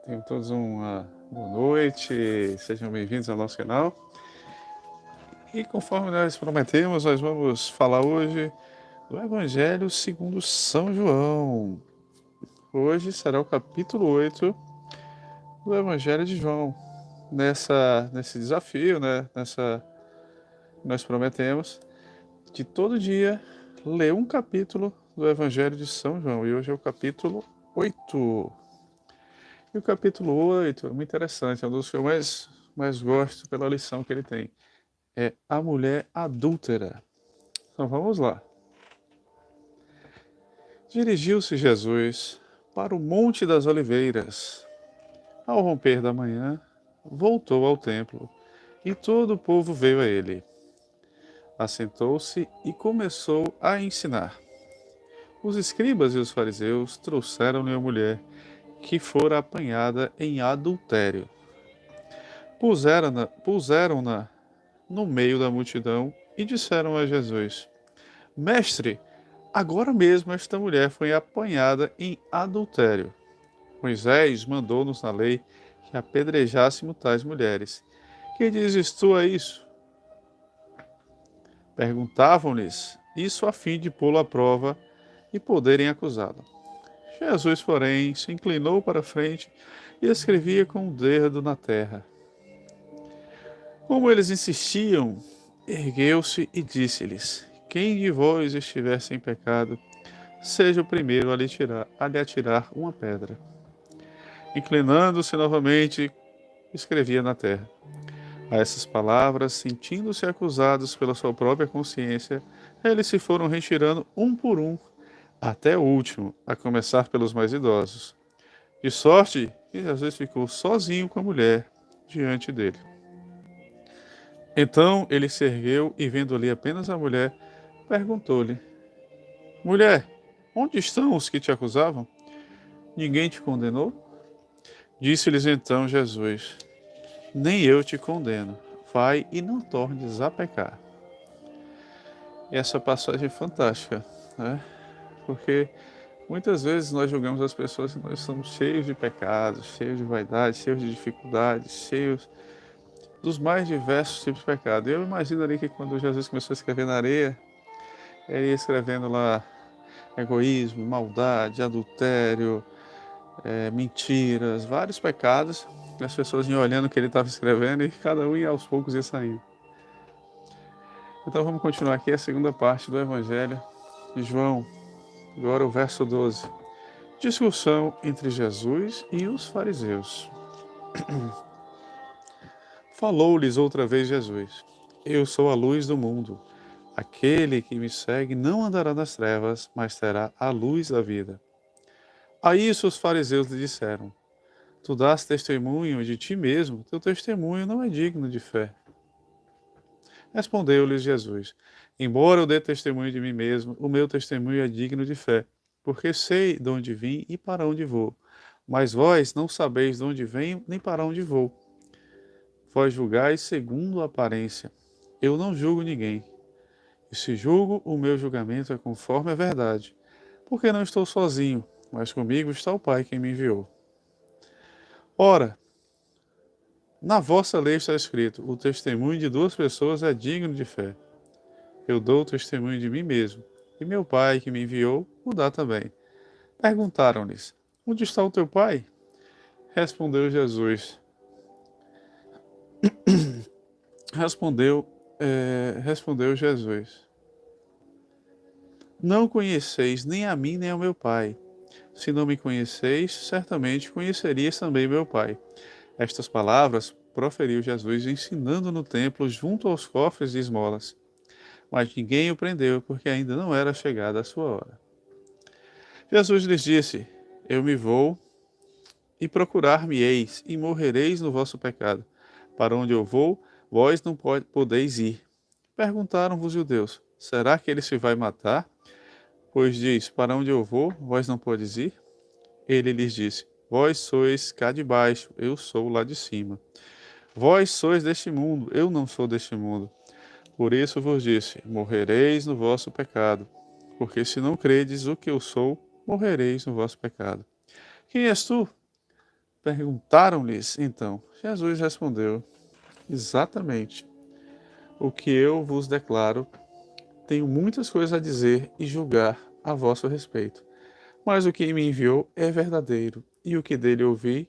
Tenham todos uma boa noite, sejam bem-vindos ao nosso canal. E conforme nós prometemos, nós vamos falar hoje do Evangelho segundo São João. Hoje será o capítulo 8 do Evangelho de João. Nesse desafio, né? Nós prometemos de todo dia ler um capítulo do Evangelho de São João. E hoje é o capítulo 8. E o capítulo 8 é muito interessante, é um dos que eu mais gosto pela lição que ele tem. É a mulher adúltera. Então vamos lá. Dirigiu-se Jesus para o Monte das Oliveiras. Ao romper da manhã, voltou ao templo, e todo o povo veio a ele. Assentou-se e começou a ensinar. Os escribas e os fariseus trouxeram-lhe a mulher que fora apanhada em adultério. Puseram-na no meio da multidão e disseram a Jesus: Mestre, agora mesmo esta mulher foi apanhada em adultério. Moisés mandou-nos na lei que apedrejássemos tais mulheres. Que dizes tu a isso? Perguntavam-lhes isso a fim de pô-lo à prova e poderem acusá-lo. Jesus, porém, se inclinou para a frente e escrevia com o dedo na terra. Como eles insistiam, ergueu-se e disse-lhes: Quem de vós estiver sem pecado, seja o primeiro a lhe atirar uma pedra. Inclinando-se novamente, escrevia na terra. A essas palavras, sentindo-se acusados pela sua própria consciência, eles se foram retirando um por um, até o último, a começar pelos mais idosos. De sorte que Jesus ficou sozinho com a mulher diante dele. Então ele se ergueu e, vendo ali apenas a mulher, perguntou-lhe: Mulher, onde estão os que te acusavam? Ninguém te condenou? Disse-lhes então Jesus: Nem eu te condeno. Vai e não tornes a pecar. E essa passagem é fantástica, né? Porque muitas vezes nós julgamos as pessoas que nós somos cheios de pecados, cheios de vaidade, cheios de dificuldades, cheios dos mais diversos tipos de pecado. Eu imagino ali que quando Jesus começou a escrever na areia, ele ia escrevendo lá egoísmo, maldade, adultério, mentiras, vários pecados. E as pessoas iam olhando o que ele estava escrevendo e cada um ia aos poucos ia saindo. Então vamos continuar aqui a segunda parte do Evangelho de João, agora o verso 12. Discussão entre Jesus e os fariseus. Falou-lhes outra vez Jesus: Eu sou a luz do mundo. Aquele que me segue não andará nas trevas, mas terá a luz da vida. A isso os fariseus lhe disseram: Tu dás testemunho de ti mesmo, teu testemunho não é digno de fé. Respondeu-lhes Jesus: Embora eu dê testemunho de mim mesmo, o meu testemunho é digno de fé, porque sei de onde vim e para onde vou. Mas vós não sabeis de onde venho nem para onde vou. Vós julgais segundo a aparência. Eu não julgo ninguém. E se julgo, o meu julgamento é conforme a verdade. Porque não estou sozinho, mas comigo está o Pai que me enviou. Ora, na vossa lei está escrito: o testemunho de duas pessoas é digno de fé. Eu dou testemunho de mim mesmo, e meu Pai que me enviou o dá também. Perguntaram-lhes: Onde está o teu Pai? Respondeu Jesus. Respondeu Jesus: Não conheceis nem a mim nem ao meu Pai. Se não me conheceis, certamente conhecerias também meu Pai. Estas palavras proferiu Jesus ensinando no templo junto aos cofres de esmolas. Mas ninguém o prendeu, porque ainda não era chegada a sua hora. Jesus lhes disse: Eu me vou e procurar-me-eis, e morrereis no vosso pecado. Para onde eu vou, vós não podeis ir. Perguntaram-vos os judeus: Será que ele se vai matar? Pois diz: Para onde eu vou, vós não podes ir? Ele lhes disse: Vós sois cá de baixo, eu sou lá de cima. Vós sois deste mundo, eu não sou deste mundo. Por isso vos disse: Morrereis no vosso pecado. Porque se não credes o que eu sou, morrereis no vosso pecado. Quem és tu? Perguntaram-lhes, então. Jesus respondeu: exatamente o que eu vos declaro. Tenho muitas coisas a dizer e julgar a vosso respeito. Mas o que me enviou é verdadeiro, e o que dele ouvi,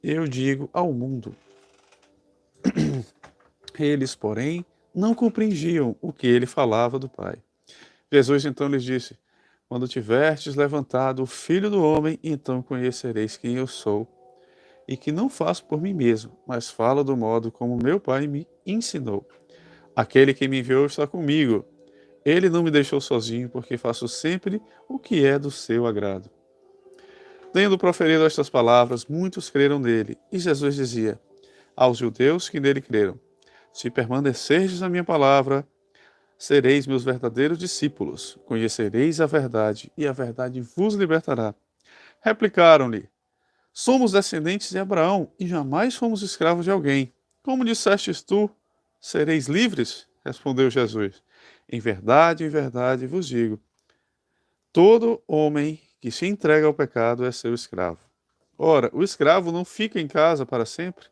eu digo ao mundo. Eles, porém, não compreendiam o que ele falava do Pai. Jesus então lhes disse: quando tiverdes levantado o Filho do Homem, então conhecereis quem eu sou, e que não faço por mim mesmo, mas falo do modo como meu Pai me ensinou. Aquele que me enviou está comigo. Ele não me deixou sozinho, porque faço sempre o que é do seu agrado. Tendo proferido estas palavras, muitos creram nele, e Jesus dizia aos judeus que nele creram: se permanecerdes na minha palavra, sereis meus verdadeiros discípulos, conhecereis a verdade, e a verdade vos libertará. Replicaram-lhe: somos descendentes de Abraão, e jamais fomos escravos de alguém. Como dissestes tu, sereis livres? Respondeu Jesus. Em verdade vos digo: todo homem que se entrega ao pecado é seu escravo. Ora, o escravo não fica em casa para sempre,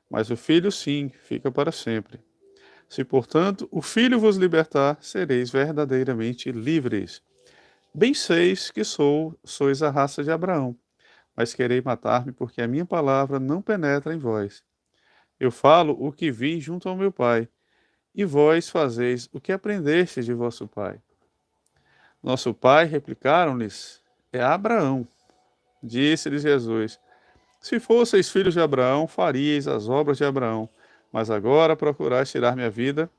mas o filho sim fica para sempre. Se, portanto, o Filho vos libertar, sereis verdadeiramente livres. Bem seis que sois a raça de Abraão, mas quereis matar-me porque a minha palavra não penetra em vós. Eu falo o que vi junto ao meu Pai, e vós fazeis o que aprendestes de vosso pai. Nosso pai, replicaram-lhes, é Abraão. Disse-lhes Jesus: se fosseis filhos de Abraão, faríeis as obras de Abraão. Mas agora procurais tirar minha vida,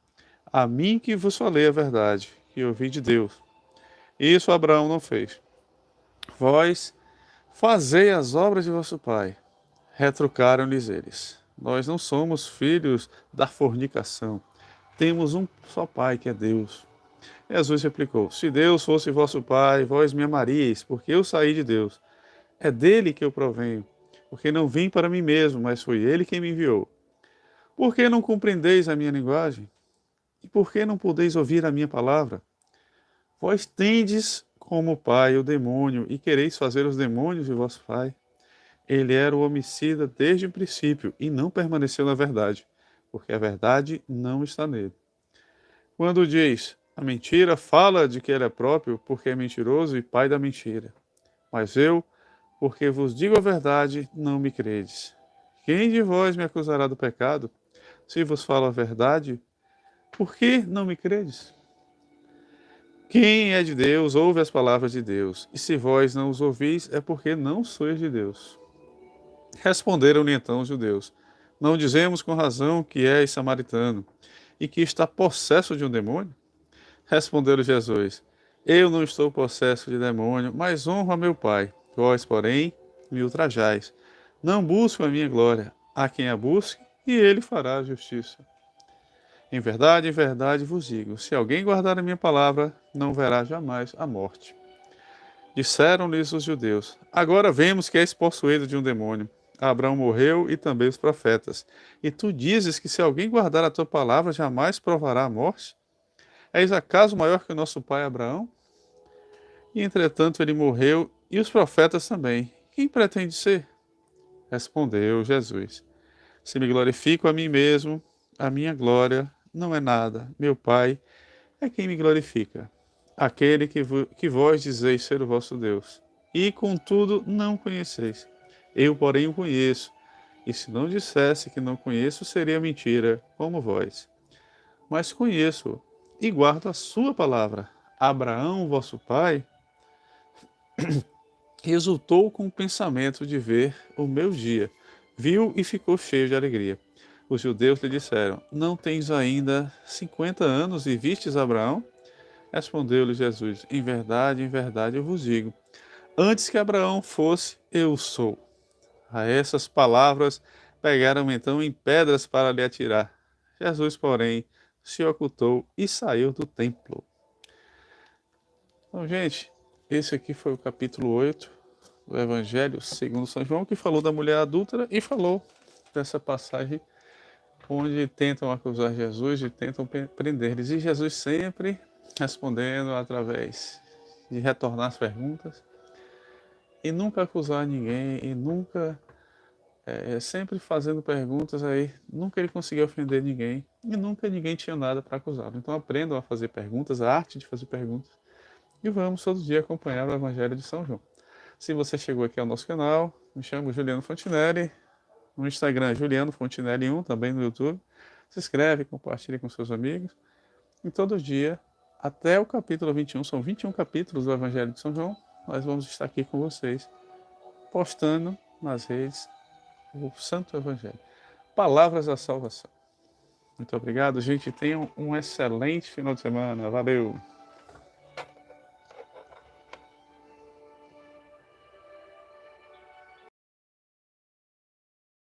a mim que vos falei a verdade, que ouvi de Deus. Isso Abraão não fez. Vós fazei as obras de vosso pai. Retrucaram-lhes eles: nós não somos filhos da fornicação. Temos um só pai, que é Deus. Jesus replicou: se Deus fosse vosso pai, vós me amaríeis, porque eu saí de Deus. É dele que eu provenho, porque não vim para mim mesmo, mas foi ele quem me enviou. Por que não compreendeis a minha linguagem? E por que não podeis ouvir a minha palavra? Vós tendes como pai o demônio, e quereis fazer os demônios de vosso pai. Ele era o homicida desde o princípio, e não permaneceu na verdade, porque a verdade não está nele. Quando diz a mentira, fala de que ele é próprio, porque é mentiroso e pai da mentira. Mas eu, porque vos digo a verdade, não me credes. Quem de vós me acusará do pecado? Se vos falo a verdade, por que não me credes? Quem é de Deus, ouve as palavras de Deus, e se vós não os ouvis, é porque não sois de Deus. Responderam-lhe então os judeus: não dizemos com razão que és samaritano, e que está possesso de um demônio? Respondeu-lhe Jesus: eu não estou possesso de demônio, mas honro a meu Pai. Vós, porém, me ultrajais. Não busco a minha glória. Há quem a busque, e ele fará a justiça. Em verdade vos digo: se alguém guardar a minha palavra, não verá jamais a morte. Disseram-lhes os judeus: agora vemos que és possuído de um demônio. Abraão morreu e também os profetas. E tu dizes que se alguém guardar a tua palavra, jamais provará a morte? És acaso maior que o nosso pai Abraão? E entretanto ele morreu, e os profetas também. Quem pretende ser? Respondeu Jesus: se me glorifico a mim mesmo, a minha glória não é nada. Meu Pai é quem me glorifica, aquele que vós dizeis ser o vosso Deus. E contudo não conheceis. Eu, porém, o conheço. E se não dissesse que não conheço, seria mentira, como vós. Mas conheço-o e guardo a sua palavra. Abraão, vosso pai, exultou com o pensamento de ver o meu dia. Viu e ficou cheio de alegria. Os judeus lhe disseram: não tens ainda 50 anos e vistes Abraão? Respondeu-lhe Jesus: em verdade eu vos digo: antes que Abraão fosse, eu sou. A essas palavras pegaram então em pedras para lhe atirar. Jesus, porém, se ocultou e saiu do templo. Então, gente, esse aqui foi o capítulo 8 do Evangelho segundo São João, que falou da mulher adúltera e falou dessa passagem onde tentam acusar Jesus e tentam prender-eles. E Jesus sempre respondendo através de retornar as perguntas e nunca acusar ninguém, e nunca, sempre fazendo perguntas aí, nunca ele conseguiu ofender ninguém, e nunca ninguém tinha nada para acusá-lo. Então aprendam a fazer perguntas, a arte de fazer perguntas, e vamos todo dia acompanhar o Evangelho de São João. Se você chegou aqui ao nosso canal, me chamo Juliano Fontinelli, no Instagram Juliano Fontinelli 1, também no YouTube. Se inscreve, compartilha com seus amigos. E todo dia, até o capítulo 21, são 21 capítulos do Evangelho de São João, nós vamos estar aqui com vocês, postando nas redes o Santo Evangelho. Palavras da salvação. Muito obrigado, gente. Tenham um excelente final de semana. Valeu!